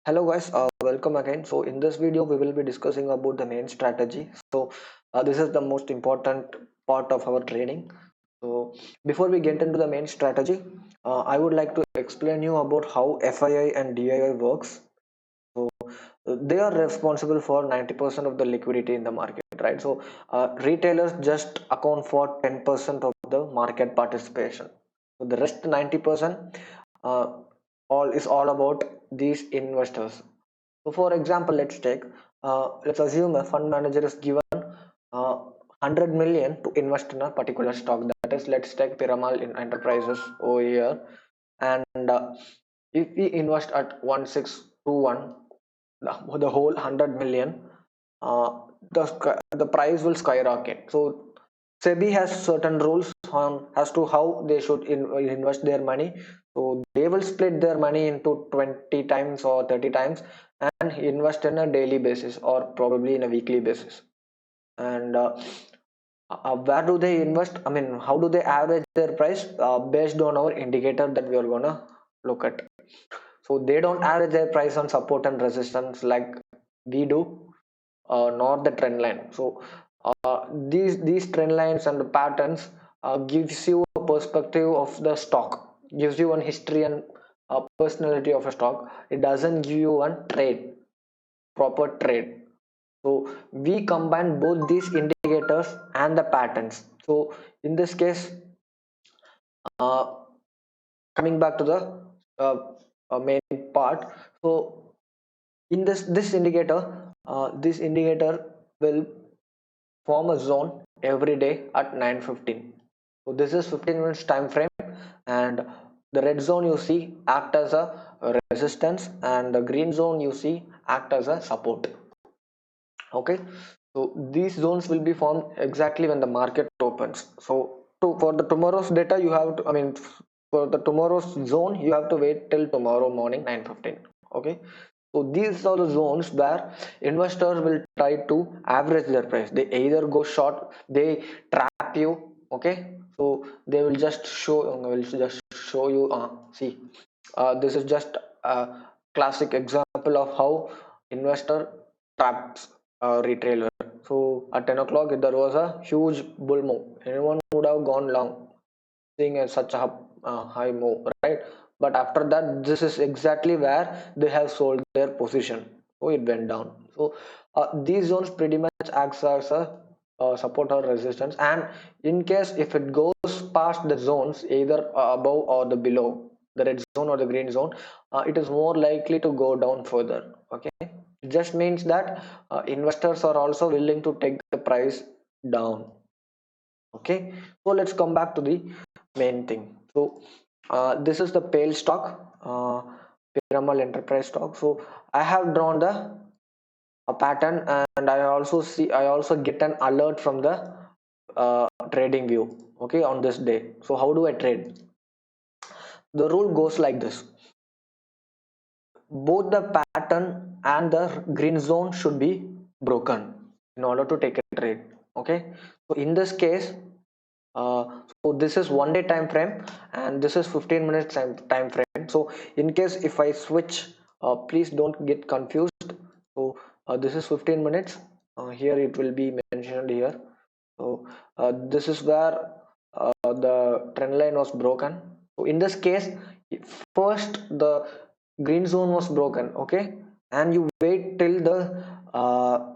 Hello guys, welcome again. So in this video we will be discussing about the main strategy. This is the most important part of our training. So before we get into the main strategy, I would like to explain you about how FII and DII works. They are responsible for 90% of the liquidity in the market, right? Retailers just account for 10% of the market participation. So the rest 90% uh, all about these investors. So for example, let's assume a fund manager is given 100 million to invest in a particular stock. That is, let's take Piramal in Enterprises over here, and if we invest at 1621, the whole 100 million, uh, the price will skyrocket. So SEBI has certain rules on as to how they should invest their money. So they will split their money into 20 times or 30 times and invest in a daily basis or probably in a weekly basis. And where do they invest? I mean, how do they average their price? Based on our indicator that we are gonna look at. So they don't average their price on support and resistance like we do, nor the trend line. So these trend lines and the patterns gives you a perspective of the stock, gives you an history and personality of a stock. It doesn't give you one trade, proper trade. So we combine both these indicators and the patterns. So in this case, uh, coming back to the uh, main part. So in this indicator will form a zone every day at 9:15. So this is 15 minutes time frame, and the red zone you see act as a resistance, and the green zone you see act as a support. Okay, so these zones will be formed exactly when the market opens. For the tomorrow's data you have to, I mean, for the tomorrow's zone you have to wait till tomorrow morning 9:15. Okay, so these are the zones where investors will try to average their price. They either go short, they trap you. Okay, so they will just show you, see, this is just a classic example of how investor traps a retailer. So at 10 o'clock there was a huge bull move. Anyone would have gone long seeing such a high move, right? But after that, this is exactly where they have sold their position. So it went down. So these zones pretty much acts as a support or resistance, and in case if it goes past the zones, either above or the below, the red zone or the green zone, it is more likely to go down further. Okay, it just means that investors are also willing to take the price down. Okay, so let's come back to the main thing. So this is the pale stock, Piramal Enterprise stock. So I have drawn the a pattern, and I also get an alert from the trading view. Okay, on this day. So how do I trade? The rule goes like this: both the pattern and the green zone should be broken in order to take a trade. Okay, so in this case, so this is 1 day time frame and this is 15 minutes time frame. So in case if I switch, please don't get confused. So this is 15 minutes, here it will be mentioned here. So this is where the trend line was broken. So in this case, first the green zone was broken. Okay, and you wait till the uh,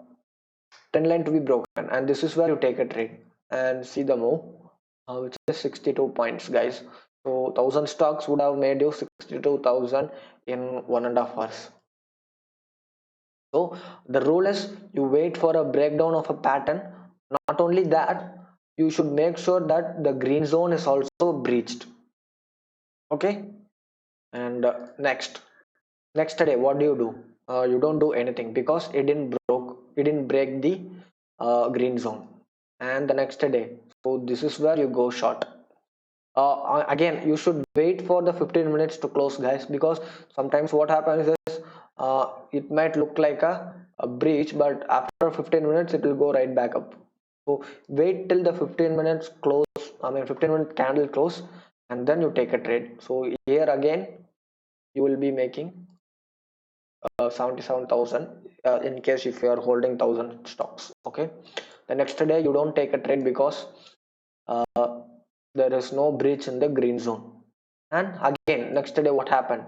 trend line to be broken, and this is where you take a trade and see the move, which is 62 points, guys. So 1000 stocks would have made you 62,000 in 1.5 hours. So the rule is you wait for a breakdown of a pattern. Not only that, you should make sure that the green zone is also breached. Okay, and next day what do? You don't do anything because it didn't break the green zone. And the next day, so this is where you go short. Again, you should wait for the 15 minutes to close, guys, because sometimes what happens is it might look like a breach, but after 15 minutes it will go right back up. So wait till the 15 minutes close, I mean 15-minute candle close, and then you take a trade. So here again you will be making 77,000 in case if you are holding 1,000 stocks. Okay, the next day you don't take a trade because uh, there is no breach in the green zone. And again next day what happened?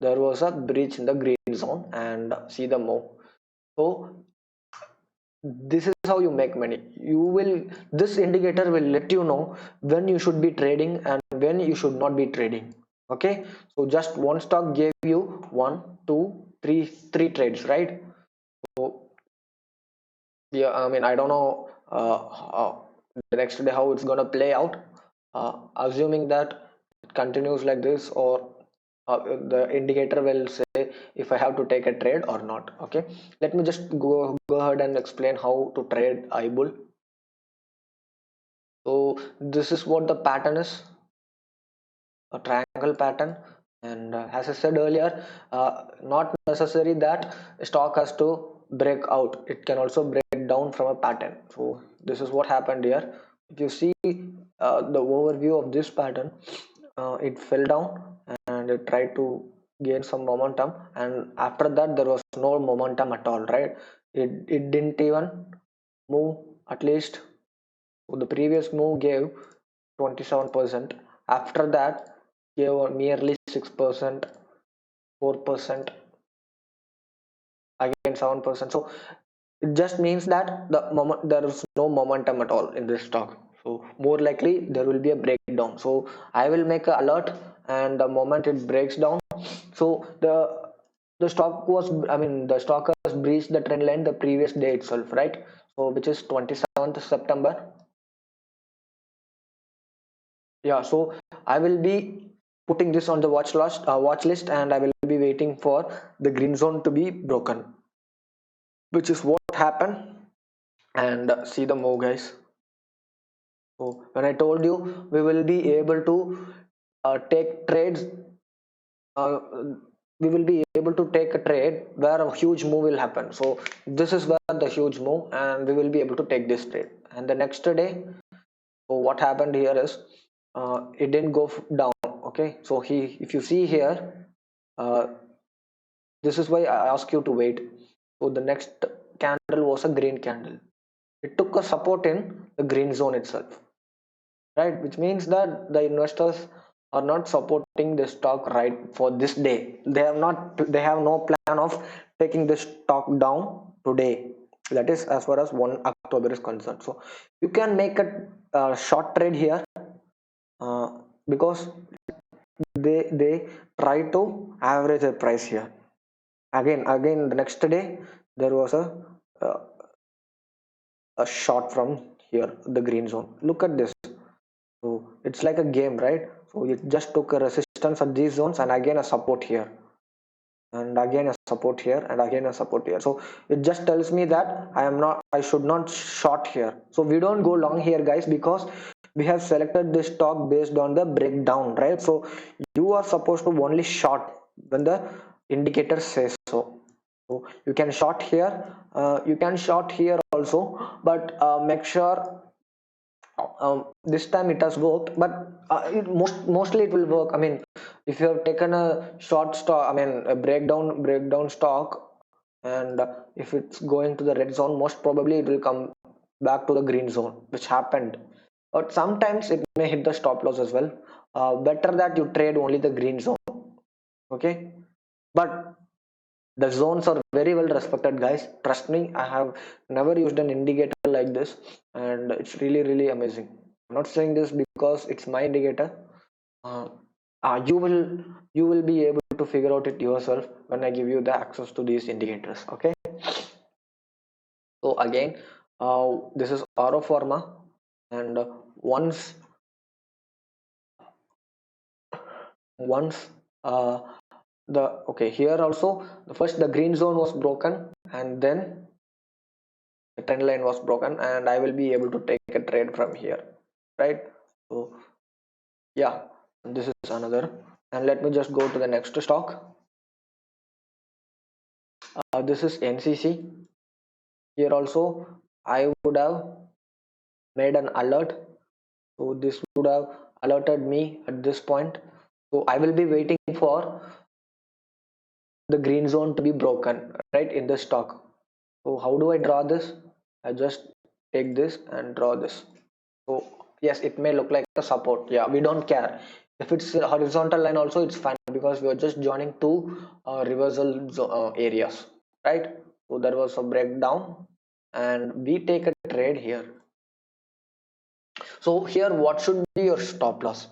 There was a breach in the green zone, and see the move. So this is how you make money. You will, this indicator will let you know when you should be trading and when you should not be trading. Okay, so just one stock gave you one, two, three trades, right? So yeah, I mean, I don't know the next day how it's gonna play out. Assuming that it continues like this, or the indicator will say if I have to take a trade or not. Okay, let me just go ahead and explain how to trade iBull. So this is what the pattern is, a triangle pattern. And as I said earlier, not necessary that stock has to break out, it can also break down from a pattern. So this is what happened here. If you see the overview of this pattern, it fell down and it tried to gain some momentum, and after that there was no momentum at all, right? It didn't even move. At least the previous move gave 27%. After that gave merely 6%, 4%, again 7%. So it just means that the moment there is no momentum at all in this stock. So more likely there will be a breakdown. So I will make an alert, and the moment it breaks down, so the stock was, I mean, the stock has breached the trend line the previous day itself, right? So which is 27th September. Yeah, so I will be putting this on the watch list, and I will be waiting for the green zone to be broken, which is what happened. And see the move, guys. So when I told you we will be able to take trades, uh, we will be able to take a trade where a huge move will happen. So this is where the huge move, and we will be able to take this trade. And the next day, so what happened here is it didn't go down. Okay, so if you see here, uh, this is why I ask you to wait. So the next candle was a green candle. It took a support in the green zone itself, right? Which means that the investors are not supporting the stock right for this day. They have not. They have no plan of taking the stock down today. That is as far as 1 October is concerned. So you can make a short trade here, uh, because they try to average the price here. Again the next day there was uh, a shot from here, the green zone. Look at this. So it's like a game, right? So it just took a resistance at these zones, and again a support here, and again a support here, and again a support here. So it just tells me that I should not short here. So we don't go long here, guys, because we have selected this stock based on the breakdown, right? So you are supposed to only short when the indicator says so. So you can short here, you can short here also, but make sure this time it has worked. But mostly it will work. I mean, if you have taken a short stock, I mean a breakdown stock, and if it's going to the red zone, most probably it will come back to the green zone, which happened. But sometimes it may hit the stop loss as well. Better that you trade only the green zone. Okay, but the zones are very well respected, guys. Trust me, I have never used an indicator like this, and it's really amazing. I'm not saying this because it's my indicator. uh, you will be able to figure out it yourself when I give you the access to these indicators. Okay, so again, this is Aro Pharma, and once once the okay, here also the first the green zone was broken, and then the trend line was broken, and I will be able to take a trade from here, right? So yeah, this is another. And let me just go to the next stock. This is NCC. Here also I would have made an alert, so this would have alerted me at this point. So I will be waiting for the green zone to be broken, right, in the stock. So how do I draw this? I just take this and draw this. So yes, it may look like a support. Yeah, we don't care. If it's a horizontal line also, it's fine because we are just joining two areas, right? So there was a breakdown and we take a trade here. So here, what should be your stop loss?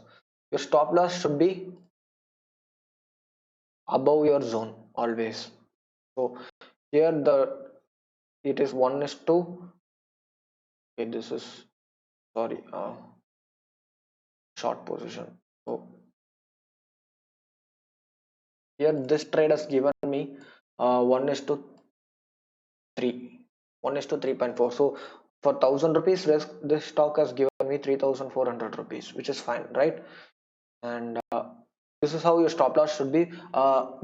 Your stop loss should be above your zone always. So here it is 1 is to, okay, this is, sorry, short position. So here this trade has given me 1 is to 3, 1 is to 3.4. So for 1000 rupees risk, this stock has given me 3400 rupees, which is fine, right? And this is how your stop loss should be.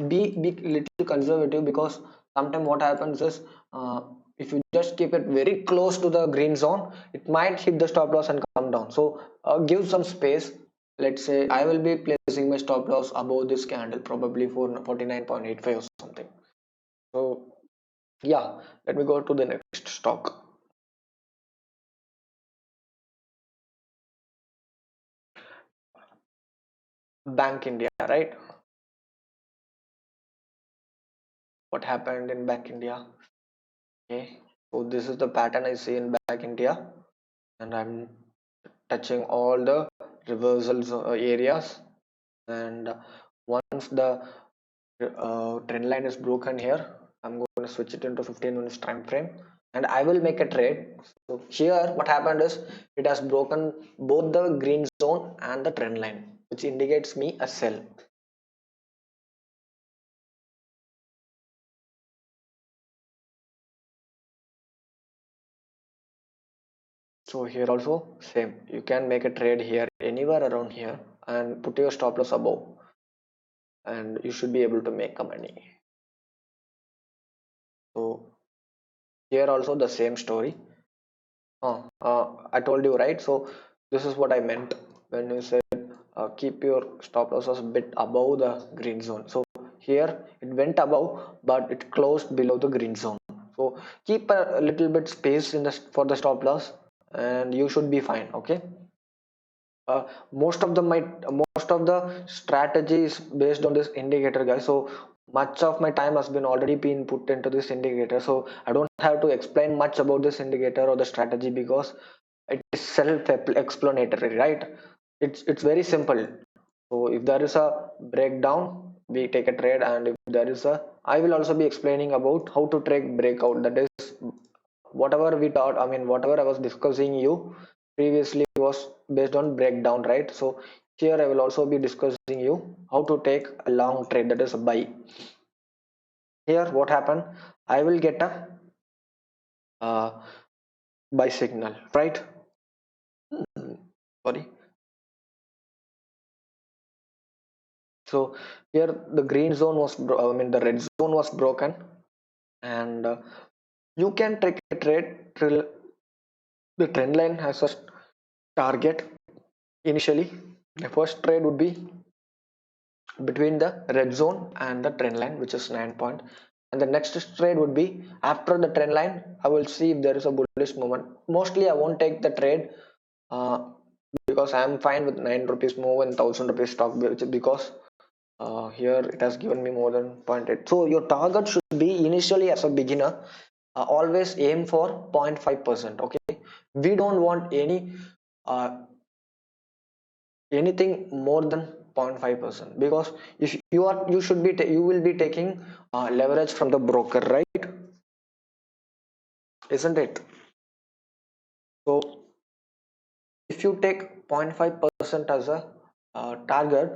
Be little conservative, because sometimes what happens is, if you just keep it very close to the green zone, it might hit the stop loss and come down. So give some space. Let's say I will be placing my stop loss above this candle, probably for 49.85 or something. So yeah, let me go to the next stock. Bank India, right? What happened in Bank India? Okay, so this is the pattern I see in Bank India, and I'm touching all the reversals areas. And once the trend line is broken here, I'm going to switch it into 15 minutes time frame and I will make a trade. So here what happened is, it has broken both the green zone and the trend line, which indicates me a sell. So here also same, you can make a trade here anywhere around here and put your stop loss above, and you should be able to make a money. So here also the same story. I told you, right? So this is what I meant when you said keep your stop losses a bit above the green zone. So here it went above, but it closed below the green zone. So keep a little bit space in the for the stop loss, and you should be fine. Okay. uh, most of the strategy is based on this indicator, guys. So much of my time has been already been put into this indicator, so I don't have to explain much about this indicator or the strategy, because it is self-explanatory, right? It's very simple. So if there is a breakdown, we take a trade, and if there is a, I will also be explaining about how to trade breakout. That is whatever we taught, I mean whatever I was discussing you previously was based on breakdown, right? So here I will also be discussing you how to take a long trade, that is a buy. Here what happened, I will get a uh, buy signal, right? Sorry. So here the green zone was I mean the red zone was broken, and you can take a trade till the trend line has a target. Initially the first trade would be between the red zone and the trend line, which is 9 point, and the next trade would be after the trend line. I will see if there is a bullish movement. Mostly I won't take the trade, uh, because I am fine with 9 rupees move and 1000 rupees stock, because here it has given me more than 0.8. So your target should be initially as a beginner, always aim for 0.5%. Okay, we don't want uh, anything more than 0.5%, because if you are, you should be you will be taking leverage from the broker, right? Isn't it? So if you take 0.5% as a target,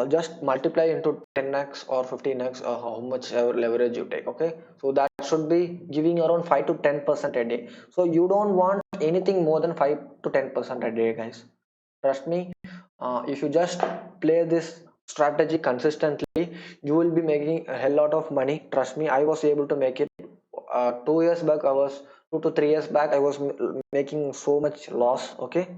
just multiply into 10x or 15x, how much leverage you take. Okay, so that should be giving around 5 to 10% a day. So you don't want anything more than 5 to 10% a day, guys. Trust me. If you just play this strategy consistently, you will be making a hell lot of money. Trust me, I was able to make it. 2 years back, I was 2 to 3 years back, I was making so much loss. Okay,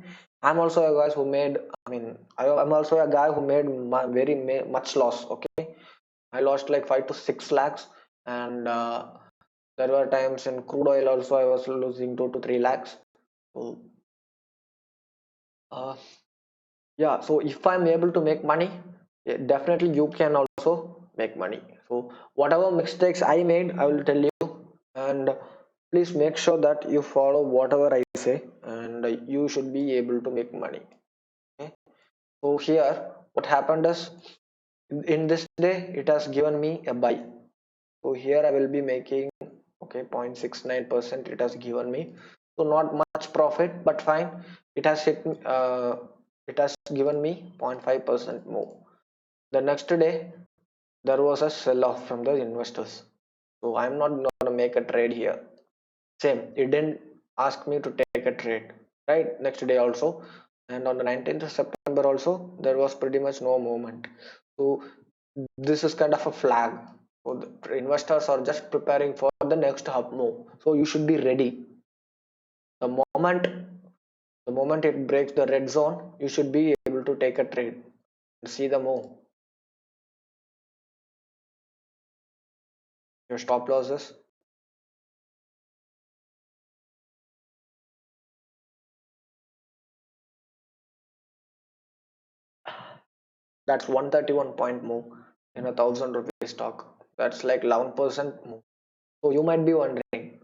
I'm also a guy who made, I mean, I'm also a guy who made very much loss. Okay, I lost like 5 to 6 lakhs. And there were times in crude oil also I was losing 2 to 3 lakhs. So uh, yeah, so if I'm able to make money, yeah, definitely you can also make money. So whatever mistakes I made, I will tell you, and please make sure that you follow whatever I say, and you should be able to make money. Okay, so here what happened is, in this day it has given me a buy. So here I will be making, okay, 0.69% it has given me. So not much profit, but fine. It has hit it has given me 0.5% more. The next day there was a sell off from the investors. So I'm not gonna make a trade here. Same, it didn't ask me to take a trade, right? Next day also, and on the 19th of September also, there was pretty much no movement. So this is kind of a flag. So the investors are just preparing for the next up move, so you should be ready. The moment the moment it breaks the red zone, you should be able to take a trade and see the move. Your stop losses, that's 131 point move in a 1,000 rupee stock. That's like 11% move. So you might be wondering,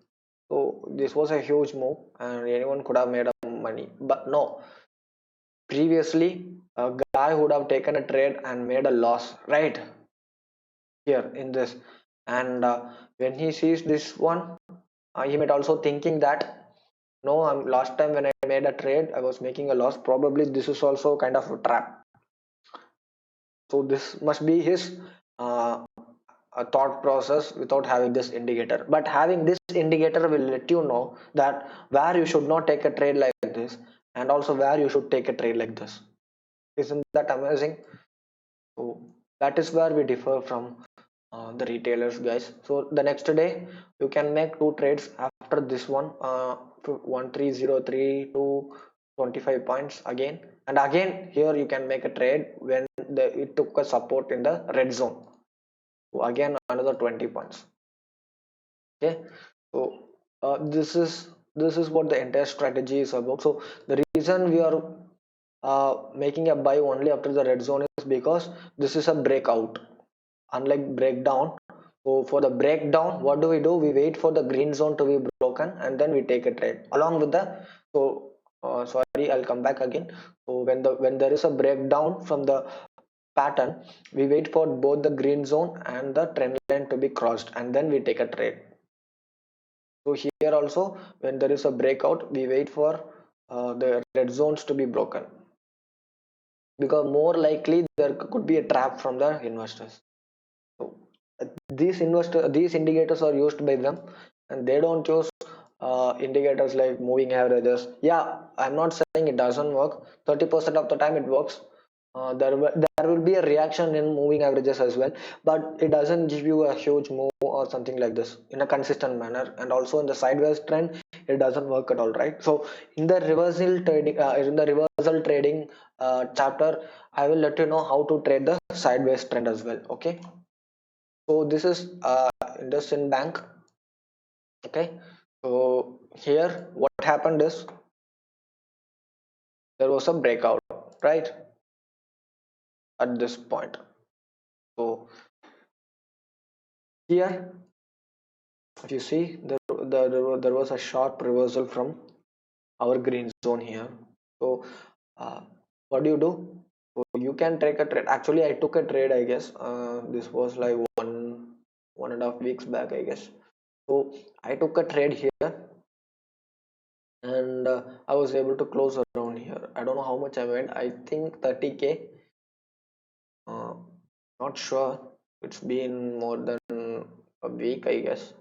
so this was a huge move and anyone could have made a money, but no. Previously, a guy would have taken a trade and made a loss right here in this. And when he sees this one, he might also thinking that, no, last time when I made a trade, I was making a loss. Probably this is also kind of a trap. So this must be his thought process without having this indicator. But having this indicator will let you know that where you should not take a trade like this, and also where you should take a trade like this. Isn't that amazing? So that is where we differ from the retailers, guys. So the next day you can make two trades after this one, 1303 to 25 points again, and again here you can make a trade when it took a support in the red zone. So again another 20 points. Okay, so this is what the entire strategy is about. So the reason we are making a buy only after the red zone is because this is a breakout, unlike breakdown. So for the breakdown, what do? We wait for the green zone to be broken and then we take a trade along with the. So sorry, I'll come back again. So when there is a breakdown from the pattern, we wait for both the green zone and the trend line to be crossed and then we take a trade. So here also, when there is a breakout, we wait for the red zones to be broken, because more likely there could be a trap from the investors. So these indicators are used by them, and they don't use indicators like moving averages. Yeah, I'm not saying it doesn't work. 30% of the time it works. There will be a reaction in moving averages as well, but it doesn't give you a huge move or something like this in a consistent manner. And also in the sideways trend, it doesn't work at all, right? So in the reversal trading chapter, I will let you know how to trade the sideways trend as well. Okay, so this is IndusInd Bank. Okay, so here what happened is there was a breakout right at this point. So here, if you see, there was a sharp reversal from our green zone here. So uh, what do? So you can take a trade. Actually, I took a trade, I guess. This was like 1.5 weeks back, I guess. So I took a trade here, and I was able to close around here. I don't know how much I made. I think 30K. Uh, Not sure. It's been more than a week, I guess.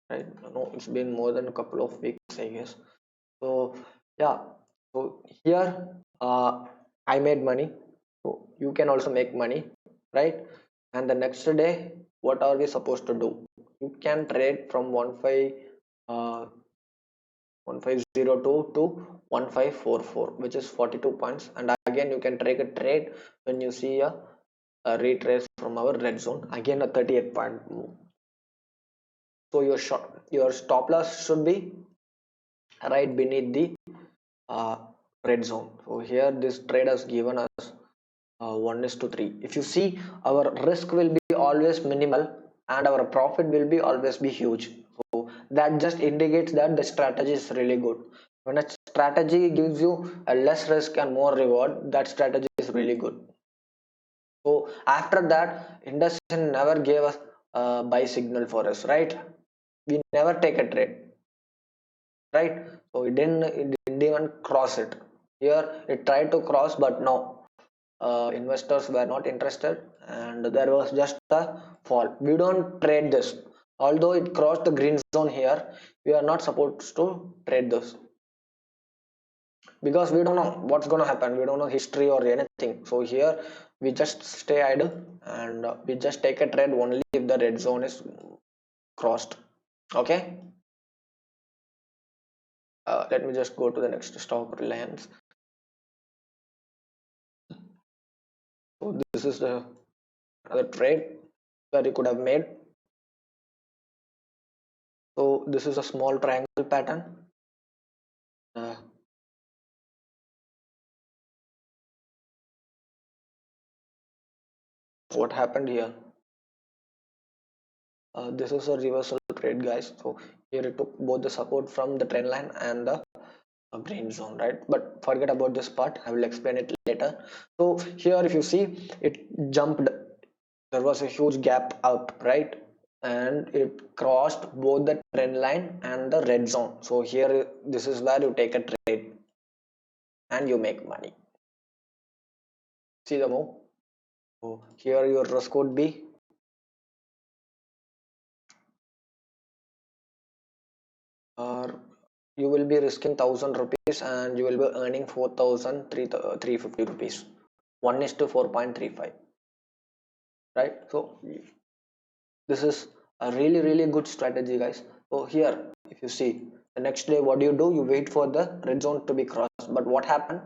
Right? No, it's been more than a couple of weeks, I guess. So yeah. So here, I made money. So you can also make money, right? And the next day, what are we supposed to do? You can trade from uh, 1502 to 1544, which is 42 points. And again you can take a trade when you see a retrace from our red zone, again a 38 point move. So your stop loss should be right beneath the uh, red zone. So here this trade has given us 1 is to 3. If you see, our risk will be always minimal and our profit will be always be huge. So that just indicates that the strategy is really good. When a strategy gives you a less risk and more reward, that strategy is really good. So after that, Industrial never gave us a buy signal for us, right? We never take a trade, right? So it didn't even cross it. Here it tried to cross, but no, investors were not interested and there was just a fall. We don't trade this. Although it crossed the green zone here, we are not supposed to trade this because we don't know what's going to happen. We don't know history or anything. So here we just stay idle and we just take a trade only if the red zone is crossed. Okay, let me just go to the next stock, Reliance. So this is the another trade that you could have made. So this is a small triangle pattern. uh, what happened here? This is a reversal trade, guys. So here it took both the support from the trend line and the green zone, right? But forget about this part, I will explain it later. So here if you see, it jumped, there was a huge gap up, right? And it crossed both the trend line and the red zone. So here this is where you take a trade and you make money. See the move. So here your risk would be you will be risking 1,000 rupees and you will be earning 4,350 rupees. 1 is to 4.35, right? So this is a really good strategy, guys. So here if you see, the next day what do? You wait for the red zone to be crossed, but what happened?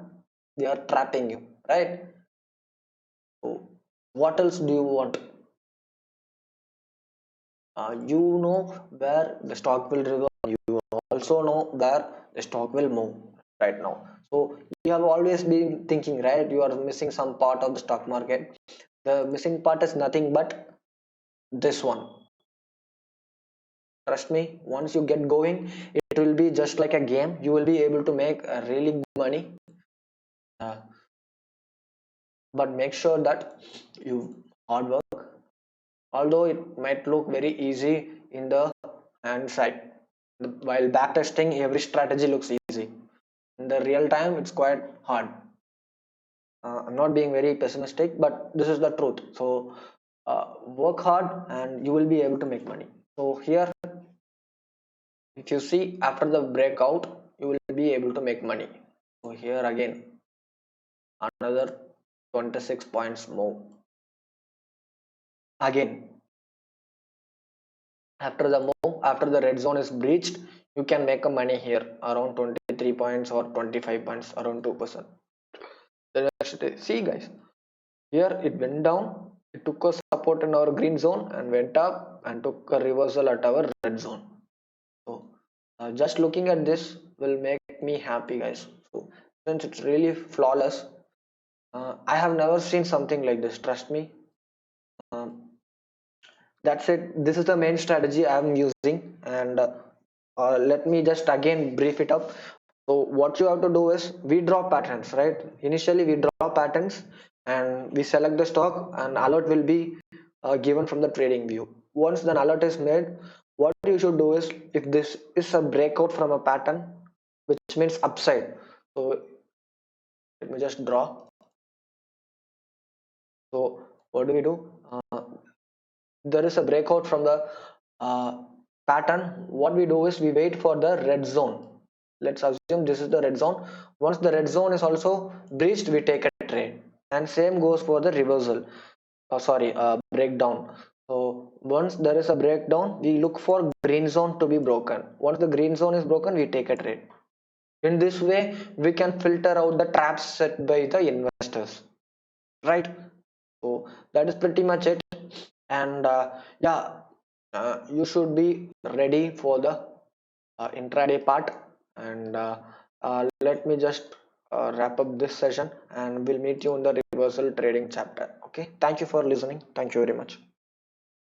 They are trapping you, right? So what else do you want? You know where the stock will reverse, you also know where the stock will move right now. So you have always been thinking, right, you are missing some part of the stock market. The missing part is nothing but this one. Trust me, once you get going, it will be just like a game. You will be able to make a really good money. uh, but make sure that you hard work. Although it might look very easy in the hand side, while backtesting every strategy looks easy, in the real time it's quite hard. I'm not being very pessimistic, but this is the truth. So work hard and you will be able to make money. So here if you see, after the breakout you will be able to make money. So here again another 26 points move. Again after the move, after the red zone is breached, you can make a money here around 23 points or 25 points, around 2%. The next day, see guys, here it went down, it took a support in our green zone and went up and took a reversal at our red zone. So just looking at this will make me happy, guys. So since it's really flawless, I have never seen something like this, trust me. um, that's it. This is the main strategy I am using, and let me just again brief it up. So what you have to do is, we draw patterns, right? Initially we draw patterns and we select the stock, and alert will be given from the trading view. Once the alert is made, what you should do is, if this is a breakout from a pattern, which means upside, so let me just draw. So what do? There is a breakout from the uh, pattern. What we do is, we wait for the red zone. Let's assume this is the red zone. Once the red zone is also breached, we take a trade, and same goes for the reversal, breakdown. So once there is a breakdown, we look for green zone to be broken. Once the green zone is broken, we take a trade. In this way we can filter out the traps set by the investors, right? So that is pretty much it. And yeah, you should be ready for the intraday part. And let me just wrap up this session, and we'll meet you in the reversal trading chapter. Okay, thank you for listening. Thank you very much.